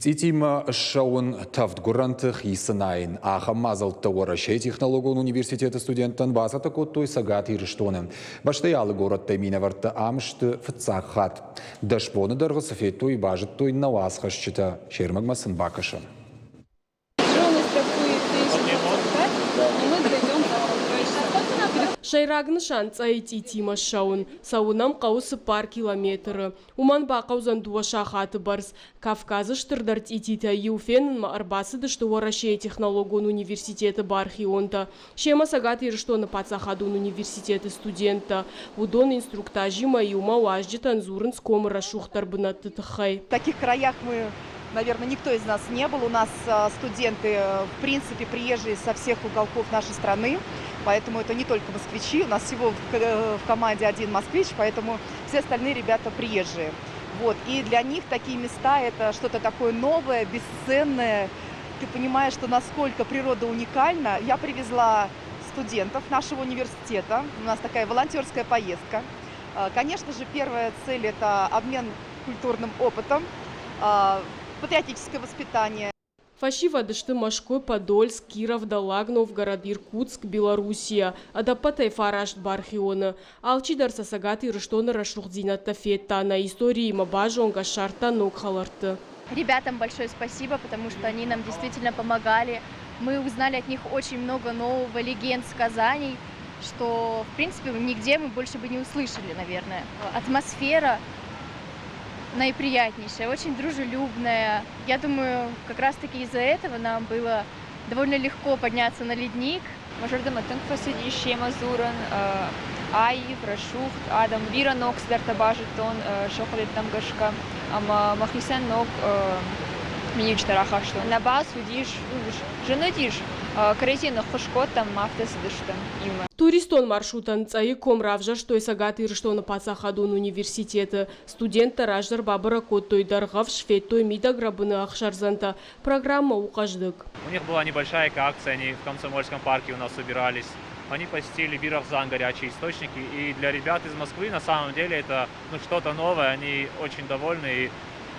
Титима шаун тафт гурантых исынайын. Аха мазалты Орашей технологион университеты студенттан басата коттой сагат ирыштоны. Баштаялы городта минаварты амшты фыцахат. Дашпоны даргысы феттой бажыттой навасхашчыта. Шермагмасын бакашы. Шайрагны шанцай Титима шаун. Саунам қаусы пар километры. Уман бақаузан дуа шахаты барс. Кавказы штырдар Титита юфенын арбасы дышты Орашей технологион университеты бархионта. Шема сагат ирыштоны пацахадун университеты студента. Удон инструктажима и ума уажджи танзурын скомыра шухтар бынатты тыхай. В таких краях мы, наверное, никто из нас не был. У нас студенты, в принципе, приезжие со всех уголков нашей страны. Поэтому это не только москвичи. У нас всего в команде один москвич, поэтому все остальные ребята приезжие. Вот. И для них такие места – это что-то такое новое, бесценное. Ты понимаешь, что насколько природа уникальна. Я привезла студентов нашего университета. У нас такая волонтерская поездка. Конечно же, первая цель – это обмен культурным опытом, патриотическое воспитание. Фашива дышты Машкой, Подольск, Киров, Далаг, Новгород, Иркутск, Белоруссия. Адапатай фарашт бархиона. Алчидар сасагаты рыштоны рашухдзината фетта. На истории мабажонга шарта нокхаларты. Ребятам большое спасибо, потому что они нам действительно помогали. Мы узнали от них очень много нового, легенд, сказаний, что, в принципе, нигде мы больше бы не услышали, наверное. Атмосфера наиприятнейшая, очень дружелюбная. Я думаю, как раз-таки из-за этого нам было довольно легко подняться на ледник. Мажордам атынг шема зуран, ай, рашухт, адам вира ног сдартабажитон, шохалет там гашка, махисен ног минич тарахаштон. На баз удиш, женадиш, коррезина хошкот там мафтес дыштан има. Туристон маршрутан цаи комравжар, что и сагат ирштона пацахадун университета. Студенты раждар бабара коттой даргав шведтой мидаграбыны ахшарзанта. Программа укаждык. У них была небольшая акция, они в Комсомольском парке у нас собирались. Они посетили Бирахзан, горячие источники. И для ребят из Москвы на самом деле это что-то новое, они очень довольны. И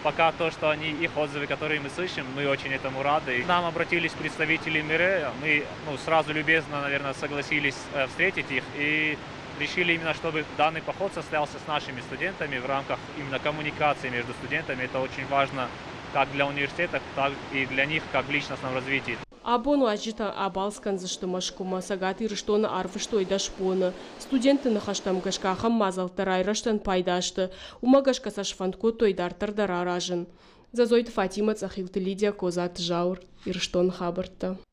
пока то, что их отзывы, которые мы слышим, мы очень этому рады. К нам обратились представители МИРЭ, мы сразу любезно, наверное, согласились встретить их и решили именно, чтобы данный поход состоялся с нашими студентами в рамках именно коммуникации между студентами. Это очень важно как для университета, так и для них, как в личностном развитии. Абону ажита абалскан заштымашкума сагат ирштона арвыштой дашпона. Студенты нахаштам гашкахам мазалтарай раштан пайдашты. Умагашка сашфантко тойдартар дараражын. Зазойт Фатима цахилты Лидия Козат Жаур ирштон хабарта.